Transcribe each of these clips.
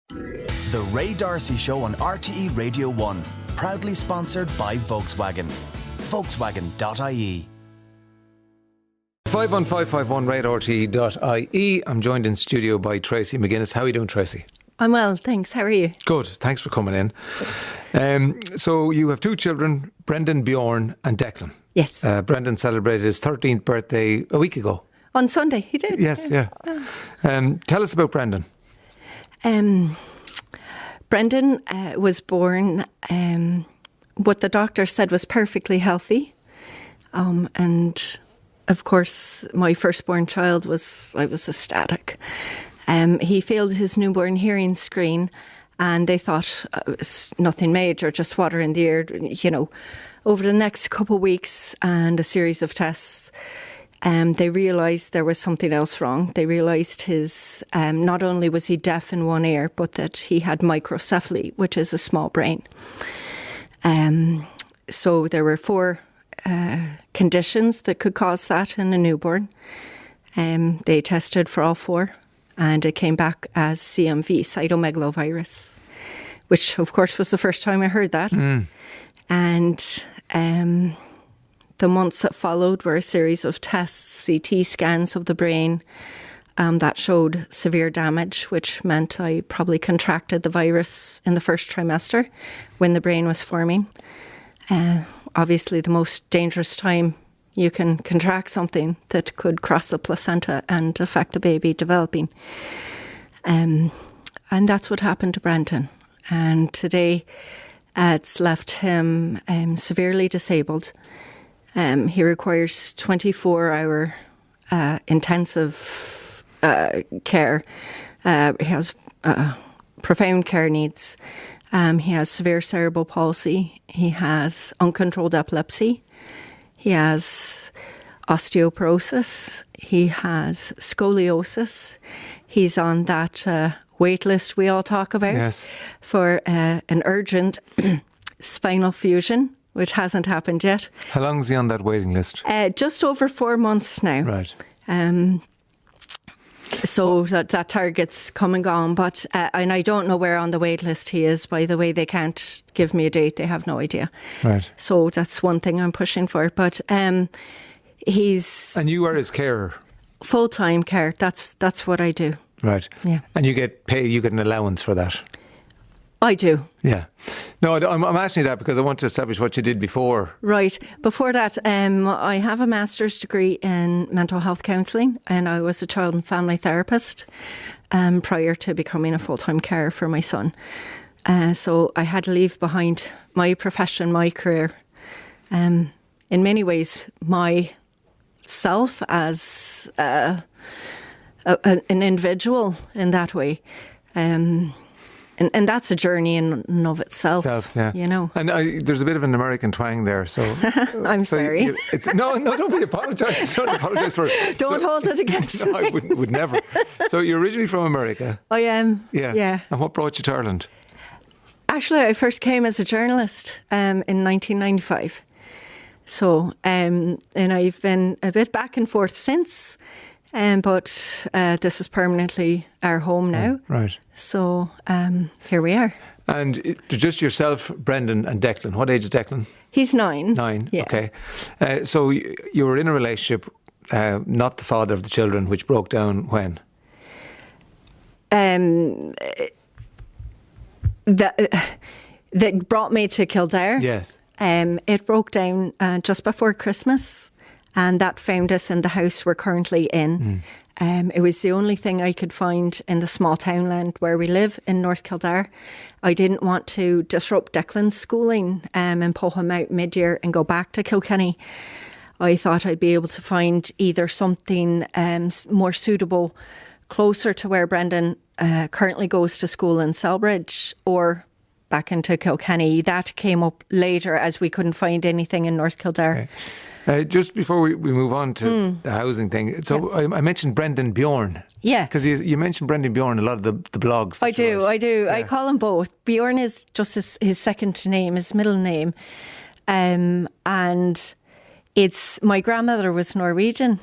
The Ray Darcy Show on RTE Radio 1. Proudly sponsored by Volkswagen. Volkswagen.ie. 51551 RTE.ie. I'm joined in studio by Tracy McGinnis. How are you doing, Tracy? I'm well, thanks. How are you? Good. Thanks for coming in. So you have two children, Brendan, Bjorn and Declan. Yes. Brendan celebrated his 13th birthday a week ago. On Sunday, he did. Yes, yeah. Tell us about Brendan. Brendan was born, what the doctor said was perfectly healthy. And of course, my firstborn child I was ecstatic. He failed his newborn hearing screen and they thought it was nothing major, just water in the ear. You know, over the next couple of weeks and a series of tests, they realised there was something else wrong. They realised his, not only was he deaf in one ear, but that he had microcephaly, which is a small brain. So there were 4 conditions that could cause that in a newborn. They tested for all 4 and it came back as CMV, cytomegalovirus, which of course was the first time I heard that. And the months that followed were a series of tests, CT scans of the brain that showed severe damage, which meant I probably contracted the virus in the first trimester when the brain was forming. Obviously, the most dangerous time you can contract something that could cross the placenta and affect the baby developing. And that's what happened to Brendan. And today, it's left him severely disabled. He requires 24-hour intensive care. He has profound care needs. He has severe cerebral palsy. He has uncontrolled epilepsy. He has osteoporosis. He has scoliosis. He's on that wait list we all talk about for an urgent spinal fusion, which hasn't happened yet. How long is he on that waiting list? Just over 4 months now. Right. So that target's come and gone, but and I don't know where on the wait list he is. By the way, they can't give me a date; they have no idea. Right. So that's one thing I'm pushing for. But he's and you are his carer. Full-time care. That's what I do. Right. Yeah. And you get paid. You get an allowance for that. I do. Yeah. No, I'm asking you that because I want to establish what you did before. Right. Before that, I have a master's degree in mental health counselling and I was a child and family therapist prior to becoming a full-time carer for my son. So I had to leave behind my profession, my career. In many ways, myself as an individual in that way. And that's a journey in and of itself, yeah. You know. And there's a bit of an American twang there, so... I'm sorry. No, don't be apologise. Don't apologise for it. Don't hold it against me. No, I would never. So you're originally from America? I am, yeah. And what brought you to Ireland? Actually, I first came as a journalist in 1995. So, and I've been a bit back and forth since. But this is permanently our home now. Right. So here we are. And just yourself, Brendan and Declan. What age is Declan? He's 9. 9, yeah. Okay. So you were in a relationship, not the father of the children, which broke down when? That brought me to Kildare. Yes. It broke down just before Christmas. And that found us in the house we're currently in. It was the only thing I could find in the small townland where we live in North Kildare. I didn't want to disrupt Declan's schooling and pull him out mid-year and go back to Kilkenny. I thought I'd be able to find either something more suitable closer to where Brendan currently goes to school in Selbridge or back into Kilkenny. That came up later as we couldn't find anything in North Kildare. Okay. Just before we move on to the housing thing, so I mentioned Brendan Bjorn. Yeah. Because you mentioned Brendan Bjorn a lot of the blogs. I do. Yeah. I call him both. Bjorn is just his second name, his middle name. And it's, my grandmother was Norwegian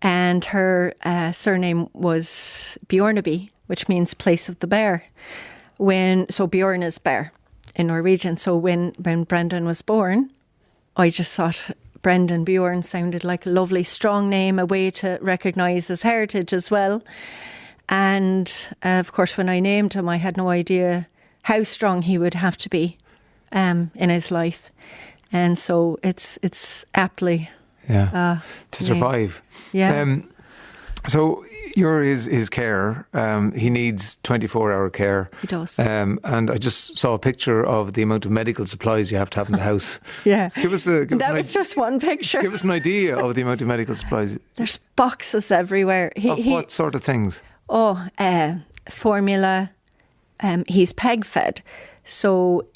and her surname was Bjornaby. which means place of the bear. So Bjorn is bear in Norwegian. So when Brendan was born, I just thought Brendan Bjorn sounded like a lovely, strong name, a way to recognise his heritage as well. And of course, when I named him, I had no idea how strong he would have to be in his life. And so it's aptly to survive. Yeah. So you're his carer. He needs 24-hour care. He does. And I just saw a picture of the amount of medical supplies you have to have in the house. Yeah. That was just one picture. Give us an idea of the amount of medical supplies. There's boxes everywhere. What sort of things? Formula. He's peg fed. So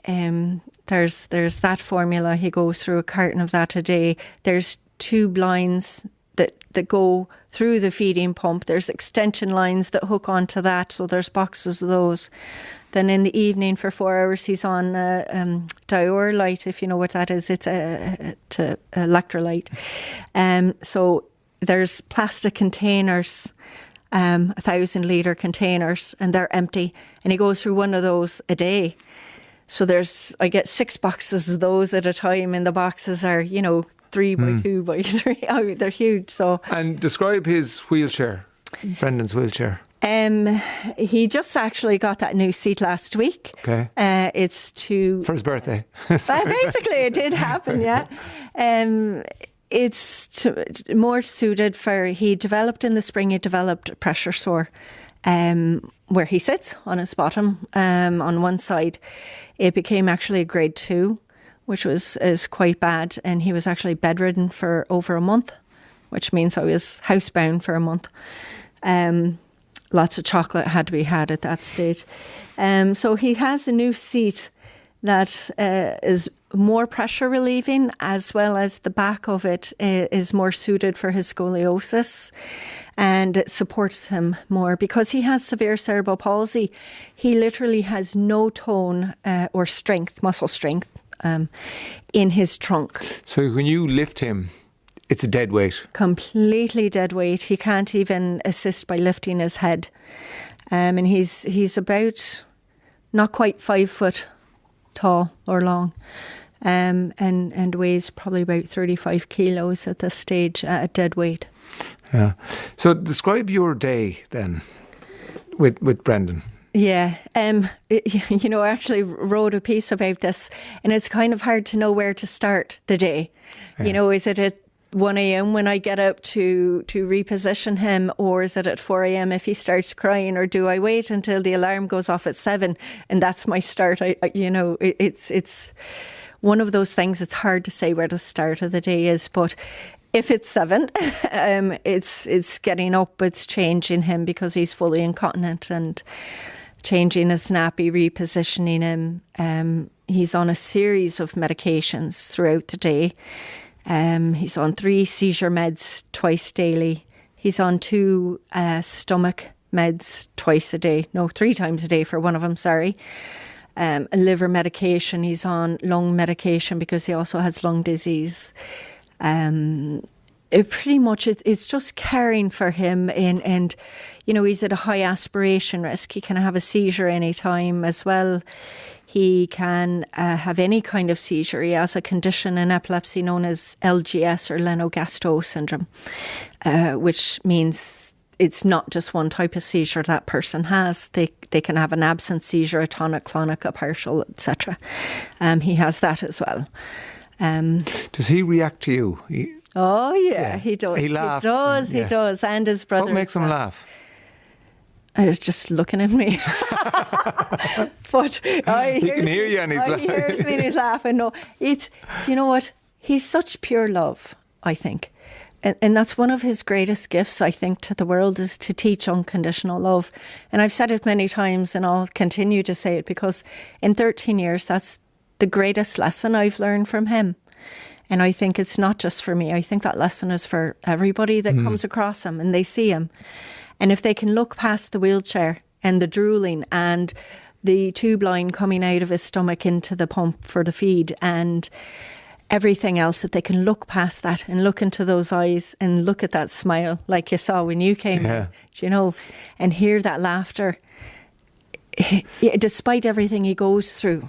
there's that formula. He goes through a carton of that a day. There's tube lines that go through the feeding pump. There's extension lines that hook onto that, so there's boxes of those. Then in the evening for 4 hours he's on dior light, if you know what that is. It's a electrolyte. So there's plastic containers, 1,000-litre containers, and they're empty. And he goes through one of those a day. So I get 6 boxes of those at a time, and the boxes are, 3 by 2 by 3. Oh, they're huge. So. And describe his wheelchair, Brendan's wheelchair. He just actually got that new seat last week. Okay. It's for his birthday. Basically, it did happen. Yeah. It's more suited for. He developed in the spring. He developed a pressure sore. Where he sits on his bottom on one side. It became actually a grade 2, which is quite bad, and he was actually bedridden for over a month, which means I was housebound for a month. Lots of chocolate had to be had at that stage. So he has a new seat that is more pressure relieving, as well as the back of it is more suited for his scoliosis, and it supports him more because he has severe cerebral palsy. He literally has no tone or strength, muscle strength in his trunk. So when you lift him, it's a dead weight? Completely dead weight. He can't even assist by lifting his head. And he's about not quite 5 foot tall or long, and weighs probably about 35 kilos at this stage at dead weight. Yeah. So describe your day then with Brendan. Yeah. I actually wrote a piece about this, and it's kind of hard to know where to start the day. Yeah. Is it at 1 a.m. when I get up to reposition him, or is it at 4 a.m. if he starts crying, or do I wait until the alarm goes off at 7 and that's my start? It's one of those things. It's hard to say where the start of the day is, but if it's 7, it's getting up, it's changing him because he's fully incontinent, and changing his nappy, repositioning him. He's on a series of medications throughout the day. He's on 3 seizure meds twice daily. He's on 2 stomach meds 3 times a day for one of them, sorry. A liver medication. He's on lung medication because he also has lung disease. Pretty much it's just caring for him, and he's at a high aspiration risk. He can have a seizure any time as well. He can have any kind of seizure. He has a condition in epilepsy known as LGS, or Lennox-Gastaut syndrome, which means it's not just one type of seizure that person has. They can have an absent seizure, a tonic-clonic, a partial, etc. He has that as well. Does he react to you? He does. He laughs. He does. And his brother. What makes him laugh? He's just looking at me. But he can hear you, and he's laughing. He hears me and he's laughing. No, do you know what? He's such pure love, I think. And that's one of his greatest gifts, I think, to the world, is to teach unconditional love. And I've said it many times, and I'll continue to say it, because in 13 years, that's the greatest lesson I've learned from him. And I think it's not just for me. I think that lesson is for everybody that comes across him and they see him. And if they can look past the wheelchair and the drooling and the tube line coming out of his stomach into the pump for the feed, and everything else, that they can look past that and look into those eyes and look at that smile like you saw when you came in, you know, and hear that laughter. Despite everything he goes through,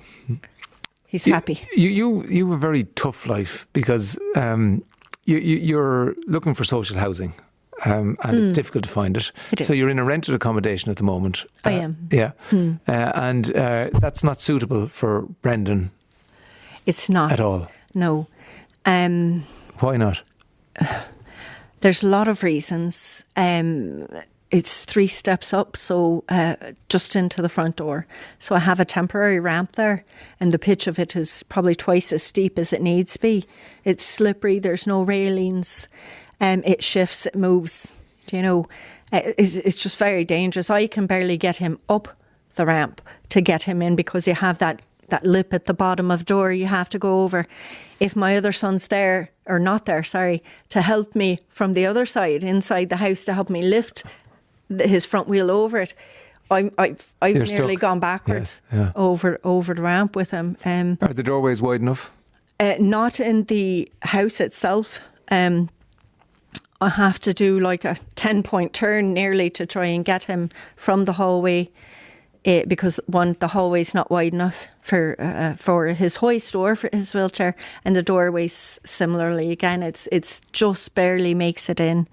he's happy. You have a very tough life because you're looking for social housing. And it's difficult to find it. So you're in a rented accommodation at the moment. I am. Yeah. And that's not suitable for Brendan. It's not. At all. No. Why not? There's a lot of reasons. It's 3 steps up, so just into the front door. So I have a temporary ramp there, and the pitch of it is probably twice as steep as it needs to be. It's slippery, there's no railings. It shifts, it moves, you know. It's just very dangerous. I can barely get him up the ramp to get him in because you have that lip at the bottom of the door you have to go over. If my other son's there, or not there, sorry, to help me from the other side, inside the house, to help me lift his front wheel over it, I've nearly gone backwards over the ramp with him. Are the doorways wide enough? Not in the house itself. I have to do like a 10-point turn nearly to try and get him from the hallway, because the hallway's not wide enough for his hoist or for his wheelchair, and the doorways similarly. Again, it's just barely makes it in.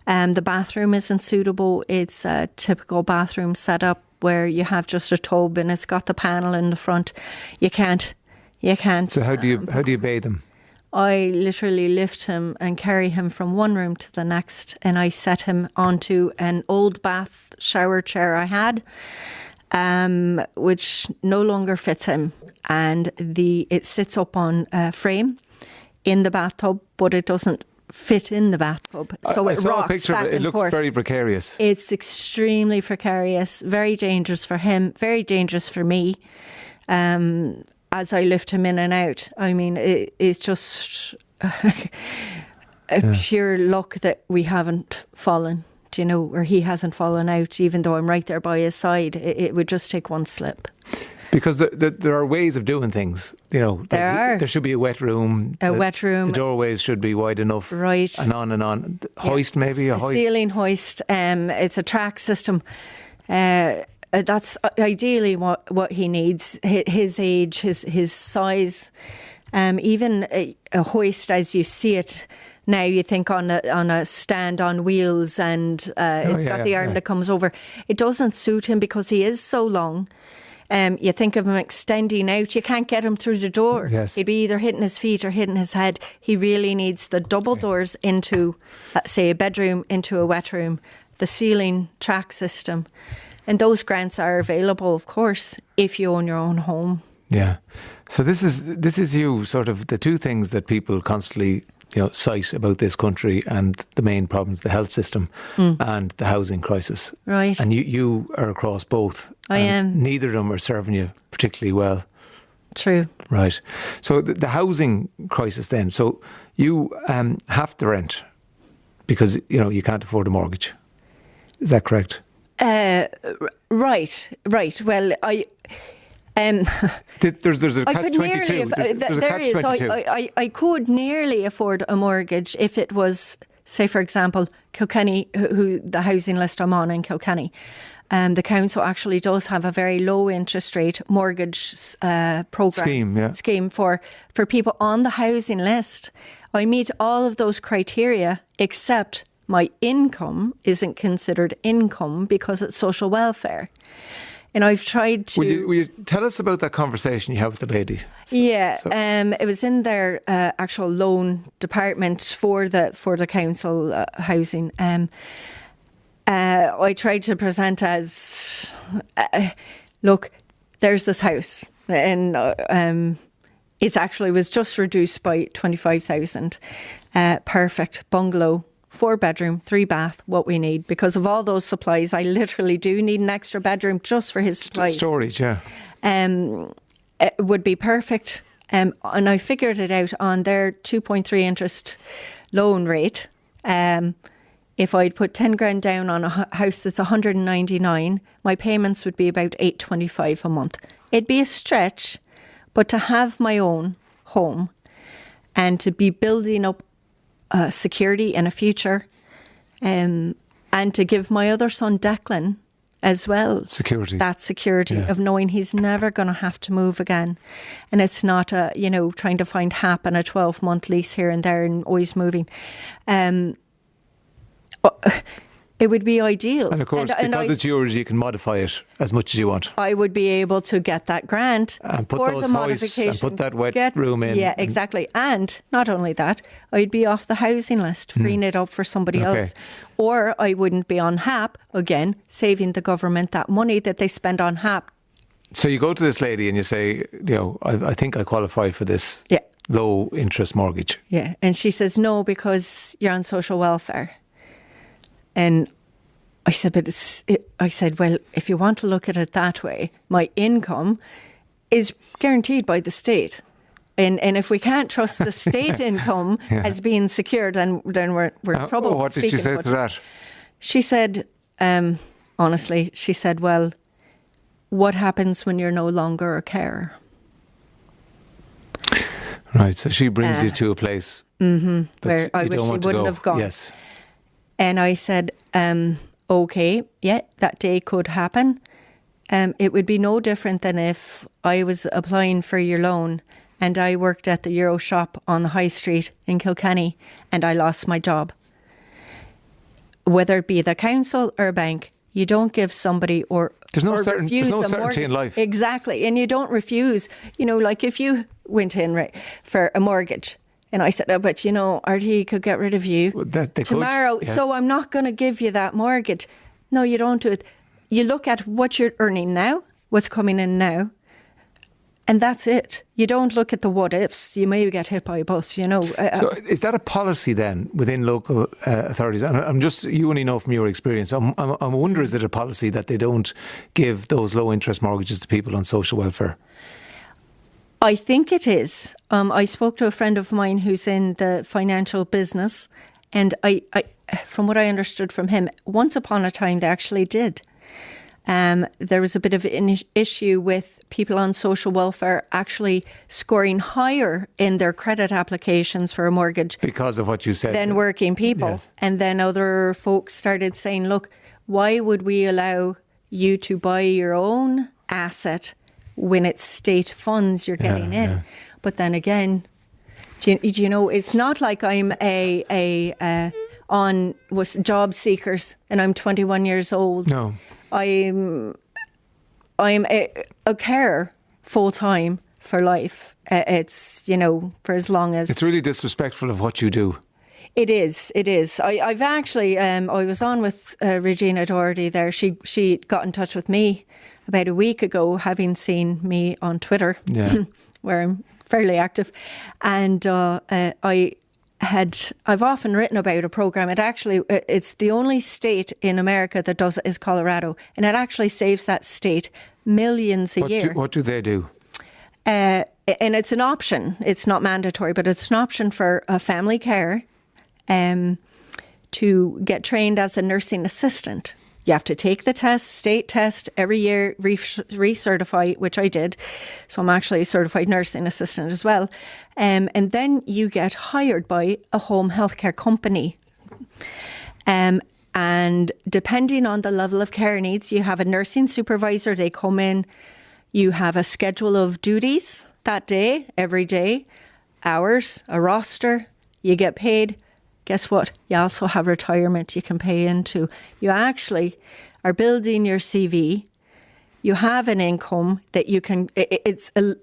The bathroom isn't suitable. It's a typical bathroom setup where you have just a tub and it's got the panel in the front. You can't. So how do you bathe him? I literally lift him and carry him from one room to the next, and I set him onto an old bath shower chair I had, which no longer fits him, and it sits up on a frame in the bathtub, but it doesn't fit in the bathtub. So I it saw rocks a picture back of it. It and looks forth. very precarious. It's extremely precarious, very dangerous for him, very dangerous for me. As I lift him in and out, I mean, it's just pure luck that we haven't fallen, do you know, or he hasn't fallen out, even though I'm right there by his side. It would just take one slip. Because there are ways of doing things, you know. There should be a wet room. Wet room. The doorways should be wide enough. Right. And on and on. Hoist, maybe? A hoist. Ceiling hoist. It's a track system. That's ideally what he needs. His age, his size, even a hoist as you see it now. You think on a stand on wheels, and it's got the arm that comes over. It doesn't suit him because he is so long. You think of him extending out, you can't get him through the door. Yes. He'd be either hitting his feet or hitting his head. He really needs the double doors into, say, a bedroom, into a wet room, the ceiling track system. And those grants are available, of course, if you own your own home. Yeah. So this is you, sort of the two things that people constantly, you know, cite about this country, and the main problems: the health system and the housing crisis. Right. And you are across both. I am. Neither of them are serving you particularly well. True. Right. So the housing crisis then. So you have to rent because, you know, you can't afford a mortgage. Is that correct? Right. Well, there's a catch-22. I could nearly afford a mortgage if it was, say, for example, Kilkenny, who the housing list I'm on in Kilkenny. The council actually does have a very low interest rate mortgage scheme for people on the housing list. I meet all of those criteria, except my income isn't considered income because it's social welfare. And I've tried to... Will you tell us about that conversation you have with the lady? It was in their actual loan department for the council housing. I tried to present as, look, there's this house, and it actually was just reduced by 25,000. Perfect bungalow, 4-bedroom, 3-bath, what we need. Because of all those supplies, I literally do need an extra bedroom just for his supplies. Storage, yeah. It would be perfect. And I figured it out on their 2.3 interest loan rate. If I'd put 10 grand down on a house that's 199, my payments would be about 825 a month. It'd be a stretch, but to have my own home, and to be building up security in a future, and to give my other son Declan as well security. That security of knowing he's never going to have to move again, and it's not trying to find HAP and a 12-month lease here and there and always moving. It would be ideal. And of course, because it's yours, you can modify it as much as you want. I would be able to get that grant and put for those the hoists modification. and put that wet room in. Yeah, exactly. And not only that, I'd be off the housing list, freeing it up for somebody else. Or I wouldn't be on HAP, again, saving the government that money that they spend on HAP. So you go to this lady and you say, I think I qualify for this low interest mortgage. Yeah. And she says, no, because you're on social welfare. And I said, well, if you want to look at it that way, my income is guaranteed by the state. And if we can't trust the state income as being secure, then we're in trouble. What did she say to that? She said, honestly, she said, well, what happens when you're no longer a carer? Right, so she brings you to a place where I wish she wouldn't have gone. Yes. And I said, okay, yeah, that day could happen. It would be no different than if I was applying for your loan and I worked at the Euro shop on the high street in Kilkenny and I lost my job. Whether it be the council or a bank, you don't give somebody there's no certainty in life. Exactly. And you don't refuse. Like if you went in for a mortgage and I said, but RTE could get rid of you tomorrow, so I'm not going to give you that mortgage. No, you don't do it. You look at what you're earning now, what's coming in now, and that's it. You don't look at the what ifs. You may get hit by a bus, So is that a policy then within local authorities? And I'm just, you only know from your experience. I wonder, is it a policy that they don't give those low interest mortgages to people on social welfare? I think it is. I spoke to a friend of mine who's in the financial business, and I from what I understood from him, once upon a time they actually did. There was a bit of an issue with people on social welfare actually scoring higher in their credit applications for a mortgage. Because of what you said. Than working people. Yes. And then other folks started saying, look, why would we allow you to buy your own asset when it's state funds you're getting in? Yeah. But then again, do you know, it's not like I'm on job seekers and I'm 21 years old. No. I'm a carer full time for life. It's, for as long as... It's really disrespectful of what you do. It is. I've actually, I was on with Regina Doherty there. She got in touch with me about a week ago, having seen me on Twitter, where I'm fairly active. And I've often written about a program. It's the only state in America that does it is Colorado. And it actually saves that state millions a year. What do they do? And it's an option. It's not mandatory, but it's an option for a family care to get trained as a nursing assistant. You have to take the test, state test, every year, recertify, which I did. So I'm actually a certified nursing assistant as well. And then you get hired by a home healthcare company. And depending on the level of care needs, you have a nursing supervisor. They come in. You have a schedule of duties that day, every day, hours, a roster. You get paid. Guess what? You also have retirement you can pay into. You actually are building your CV. You have an income that you can, it's a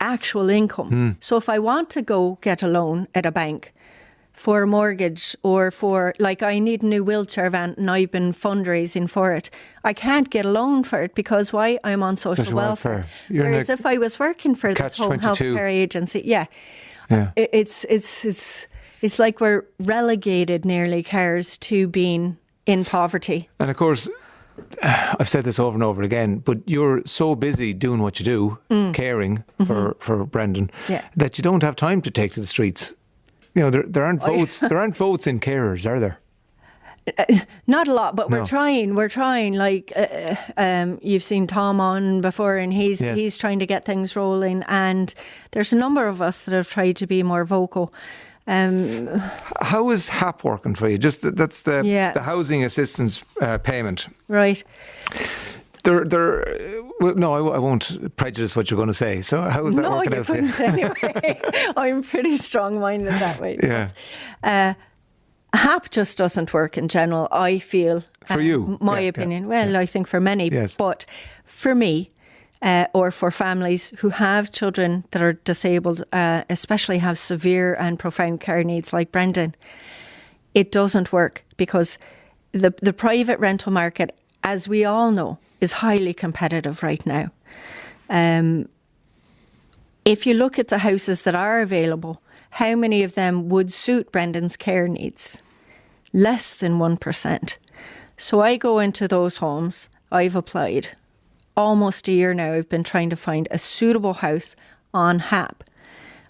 actual income. So if I want to go get a loan at a bank for a mortgage or for, like I need a new wheelchair van and I've been fundraising for it, I can't get a loan for it because why? I'm on social welfare. Whereas if I was working for this home healthcare agency, it's like we're relegated nearly, carers, to being in poverty. And of course, I've said this over and over again, but you're so busy doing what you do, caring for Brendan, that you don't have time to take to the streets. There aren't votes. There aren't votes in carers, are there? Not a lot, but No. we're trying. We're trying. Like you've seen Tom on before, and he's trying to get things rolling. And there's a number of us that have tried to be more vocal. How is HAP working for you? Just that's the housing assistance payment, right? Well, no, I won't prejudice what you're going to say. So how is that working out for you? No, you couldn't anyway. I'm pretty strong-minded that way. Yeah. But, HAP just doesn't work in general, I feel. For you? My opinion. Well, I think for many. Yes. But for me, or for families who have children that are disabled, especially have severe and profound care needs like Brendan, it doesn't work because the private rental market, as we all know, is highly competitive right now. If you look at the houses that are available, how many of them would suit Brendan's care needs? Less than 1%. So I go into those homes. I've applied. Almost a year now, I've been trying to find a suitable house on HAP.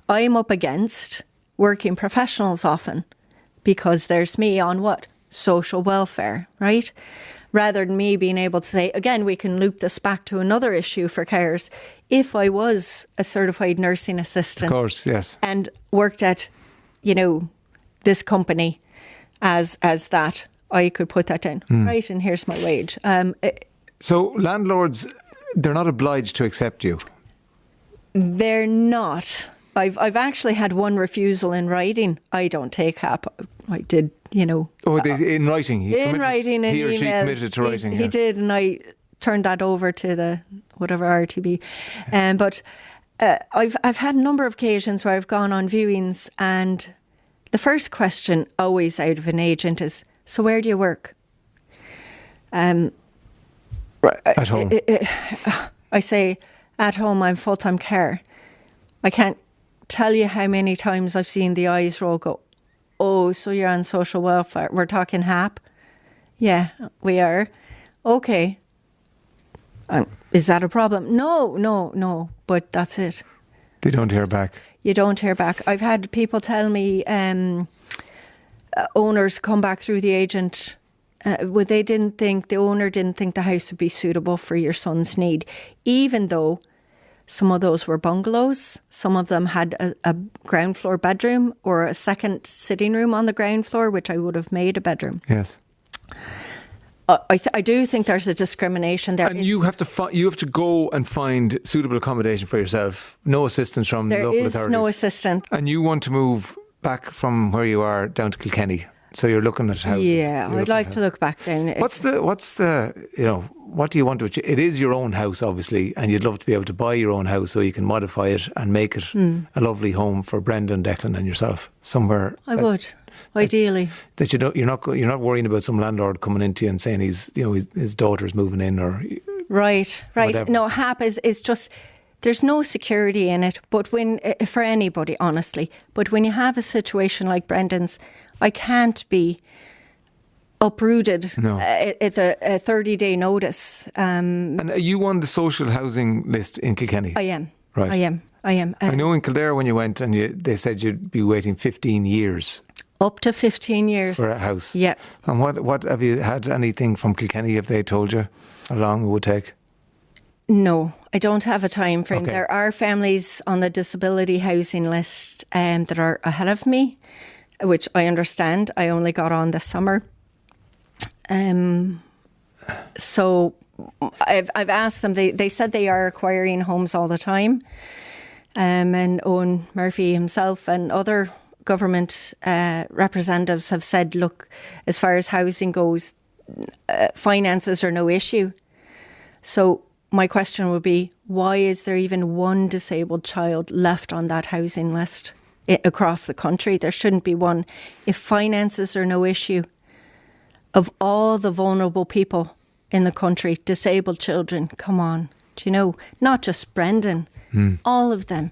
I'm up against working professionals often because there's me on what? Social welfare, right? Rather than me being able to say, again, we can loop this back to another issue for carers. If I was a certified nursing assistant, Of course, yes. and worked at, this company as that, I could put that down. Right, and here's my wage. So landlords, they're not obliged to accept you. They're not. I've actually had one refusal in writing. I don't take HAP. I did, Oh, in writing? In He or she email. committed to writing? He did, and I turned that over to the whatever RTB. But I've had a number of occasions where I've gone on viewings, and the first question always out of an agent is, so where do you work? At home? I say, at home, I'm full-time care. I can't tell you how many times I've seen the eyes roll go, oh, so you're on social welfare. We're talking HAP? Yeah, we are. Okay. Is that a problem? No, but that's it. They don't hear back. You don't hear back. I've had people tell me, owners come back through the agent, the owner didn't think the house would be suitable for your son's need, even though some of those were bungalows. Some of them had a ground floor bedroom or a second sitting room on the ground floor, which I would have made a bedroom. Yes. I do think there's a discrimination there. And you have to go and find suitable accommodation for yourself. No assistance from local authorities. There is no assistance. And you want to move back from where you are down to Kilkenny. So you're looking at houses. Yeah, I'd like to look back down. What do you want to achieve? It is your own house, obviously, and you'd love to be able to buy your own house so you can modify it and make it a lovely home for Brendan, Declan and yourself somewhere. I would, ideally. That you're not worrying about some landlord coming into you and saying his daughter's moving in or Right. whatever. No, HAP is just, there's no security in it, but for anybody, honestly. But when you have a situation like Brendan's, I can't be uprooted at a 30-day notice. And are you on the social housing list in Kilkenny? I am. Right. I am. I know in Kildare when you went and they said you'd be waiting 15 years. Up to 15 years. For a house? Yeah. And what have you had anything from Kilkenny? Have they told you how long it would take? No, I don't have a time frame. Okay. There are families on the disability housing list that are ahead of me, which I understand. I only got on this summer. So I've asked them. They said they are acquiring homes all the time. And Owen Murphy himself and other government representatives have said, look, as far as housing goes, finances are no issue. So my question would be, why is there even one disabled child left on that housing list across the country? There shouldn't be one. If finances are no issue, of all the vulnerable people in the country, disabled children, come on, do you know, not just Brendan, all of them.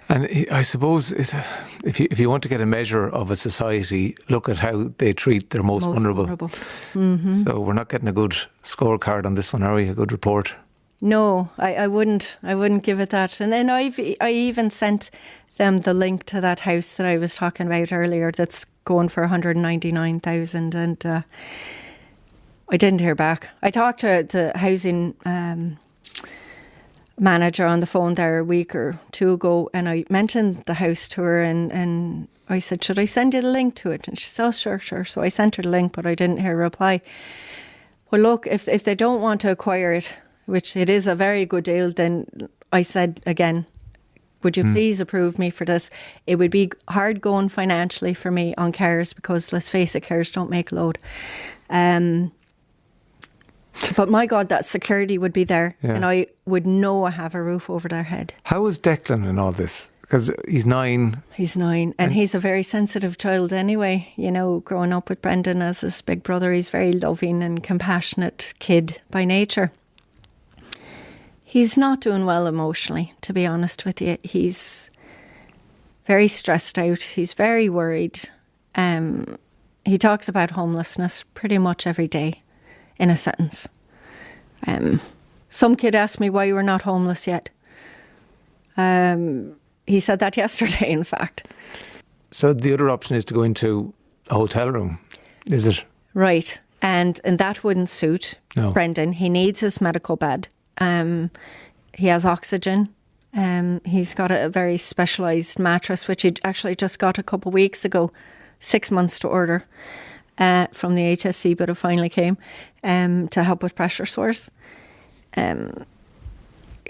And I suppose if you want to get a measure of a society, look at how they treat their most vulnerable. Mm-hmm. So we're not getting a good scorecard on this one, are we? A good report? No, I wouldn't give it that. And then I even sent them the link to that house that I was talking about earlier that's going for 199,000, and I didn't hear back. I talked to the housing manager on the phone there a week or two ago, and I mentioned the house to her, and I said, should I send you the link to it? And she said, oh, sure. So I sent her the link, but I didn't hear a reply. Well, look, if they don't want to acquire it, which it is a very good deal, then I said again, would you please approve me for this? It would be hard going financially for me on cars, because let's face it, cars don't make a load. But my God, that security would be there, and I would know I have a roof over their head. How is Declan in all this? Because he's 9. He's 9, and he's a very sensitive child anyway. You know, growing up with Brendan as his big brother, he's a very loving and compassionate kid by nature. He's not doing well emotionally, to be honest with you. He's very stressed out. He's very worried. He talks about homelessness pretty much every day in a sentence. Some kid asked me why we're not homeless yet. He said that yesterday, in fact. So the other option is to go into a hotel room, is it? Right. And that wouldn't suit Brendan. He needs his medical bed. He has oxygen. He's got a very specialised mattress, which he actually just got a couple of weeks ago, 6 months to order from the HSC, but it finally came to help with pressure sores.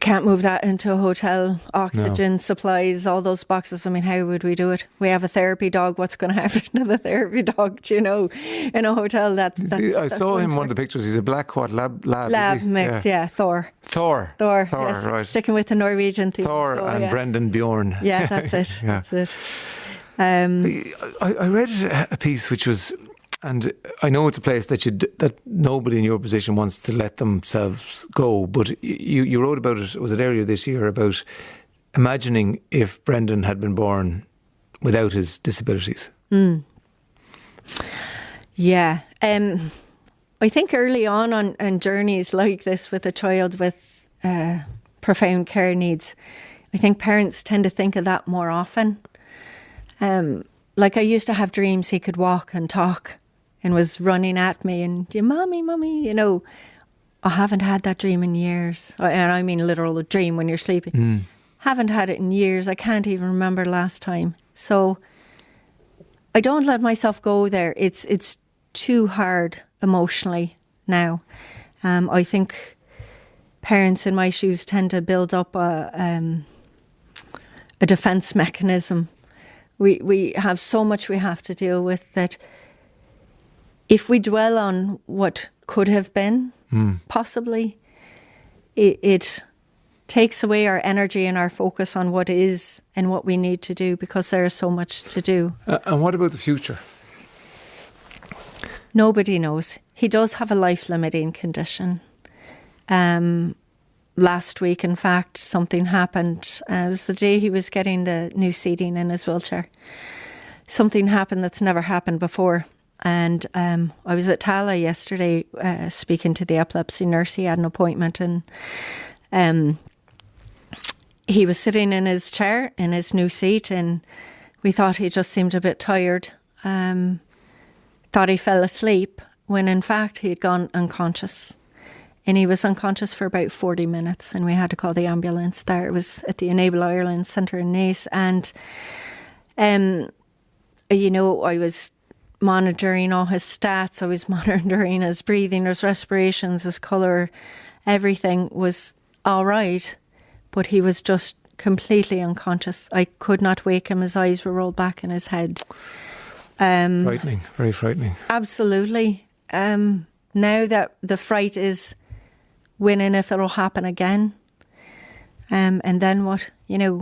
Can't move that into a hotel. Oxygen, supplies, all those boxes. I mean, how would we do it? We have a therapy dog. What's going to happen to the therapy dog? Do you know, in a hotel? I saw him in one of the pictures. He's a black lab mix. Yeah, Thor. Yes. Right. Sticking with the Norwegian theme. Thor and Brendan Bjorn. Yeah, that's it. That's it. I read a piece which was, and I know it's a place that nobody in your position wants to let themselves go, but you wrote about it, was it earlier this year, about imagining if Brendan had been born without his disabilities. Yeah. I think early on journeys like this with a child with profound care needs, I think parents tend to think of that more often. Like I used to have dreams he could walk and talk and was running at me and, mommy, you know. I haven't had that dream in years. And I mean literal dream when you're sleeping. Haven't had it in years. I can't even remember last time. So I don't let myself go there. It's too hard emotionally now. I think parents in my shoes tend to build up a defence mechanism. We have so much we have to deal with that if we dwell on what could have been, possibly, it takes away our energy and our focus on what is and what we need to do, because there is so much to do. And what about the future? Nobody knows. He does have a life-limiting condition. Last week, in fact, something happened. It was the day he was getting the new seating in his wheelchair. Something happened that's never happened before. And I was at Tala yesterday speaking to the epilepsy nurse. He had an appointment, and he was sitting in his chair, in his new seat, and we thought he just seemed a bit tired. Thought he fell asleep, when in fact he had gone unconscious. And he was unconscious for about 40 minutes, and we had to call the ambulance there. It was at the Enable Ireland Centre in Naas. And, you know, I was monitoring all his stats. I was monitoring his breathing, his respirations, his colour. Everything was all right, but he was just completely unconscious. I could not wake him. His eyes were rolled back in his head. Frightening, very frightening. Absolutely. Now that the fright is winning if it'll happen again. And then what? You know,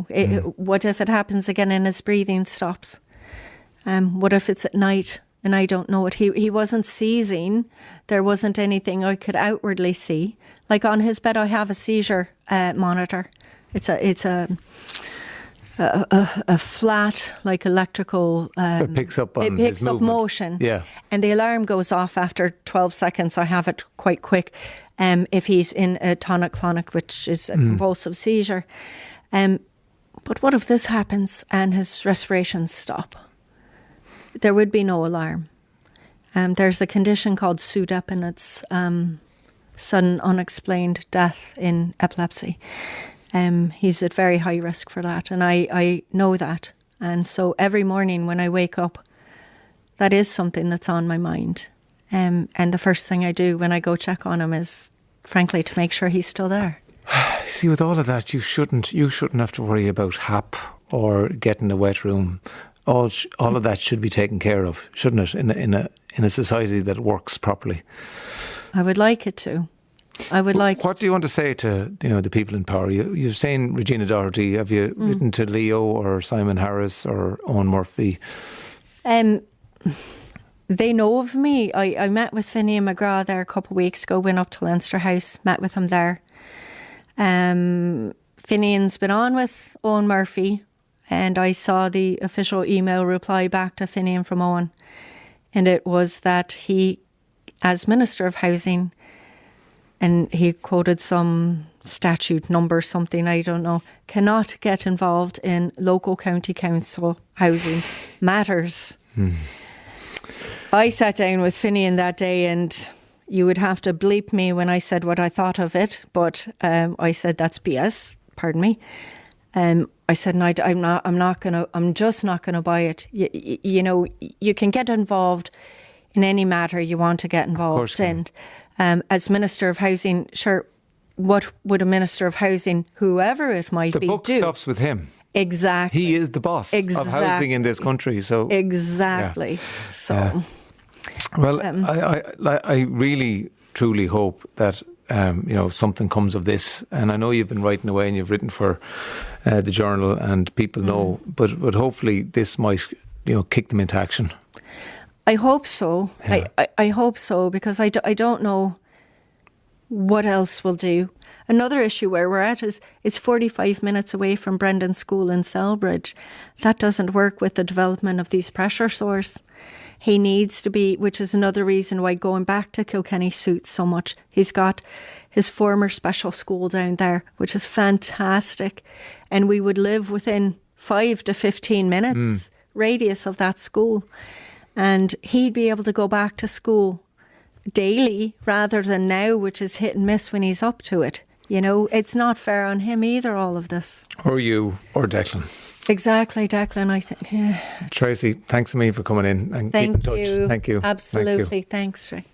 what if it happens again and his breathing stops? What if it's at night and I don't know it? He wasn't seizing. There wasn't anything I could outwardly see. Like on his bed, I have a seizure monitor. It's a flat, like electrical. It picks up on his movement. Motion. Yeah. And the alarm goes off after 12 seconds. I have it quite quick. If he's in a tonic-clonic, which is a convulsive seizure. but what if this happens and his respirations stop? There would be no alarm. There's a condition called SUDEP, and it's sudden unexplained death in epilepsy. He's at very high risk for that, and I know that. And so every morning when I wake up, that is something that's on my mind. And the first thing I do when I go check on him is, frankly, to make sure he's still there. See, with all of that, you shouldn't have to worry about HAP or getting a wet room. All of that should be taken care of, shouldn't it? In a society that works properly. I would like it to. What do you want to say to the people in power? You've seen Regina Doherty. Have you written to Leo or Simon Harris or Owen Murphy? They know of me. I met with Finian McGrath there a couple of weeks ago, went up to Leinster House, met with him there. Finian's been on with Owen Murphy, and I saw the official email reply back to Finian from Owen, and it was that he, as Minister of Housing, and he quoted some statute number, something, I don't know, cannot get involved in local county council housing matters. I sat down with Finian that day, and you would have to bleep me when I said what I thought of it, but I said that's BS, pardon me. I said, no, I'm just not gonna buy it. You can get involved in any matter you want to get involved in. As Minister of Housing, sure, what would a Minister of Housing, whoever it might be, do? The buck stops with him. Exactly. He is the boss of housing in this country. So exactly. Yeah. So, well, I really, truly hope that something comes of this. And I know you've been writing away, and you've written for the Journal, and people know. But hopefully, this might kick them into action. I hope so. Yeah. I hope so, because I don't know what else will do. Another issue where we're at is it's 45 minutes away from Brendan School in Selbridge. That doesn't work with the development of these pressure sores. He needs to be, which is another reason why going back to Kilkenny suits so much. He's got his former special school down there, which is fantastic. And we would live within 5 to 15 minutes radius of that school. And he'd be able to go back to school daily rather than now, which is hit and miss when he's up to it. It's not fair on him either, all of this. Or you, or Declan. Exactly, Declan, I think. Yeah. Tracy, thanks a million for coming in and keep in touch. Thank you. Absolutely. Thanks, Rick.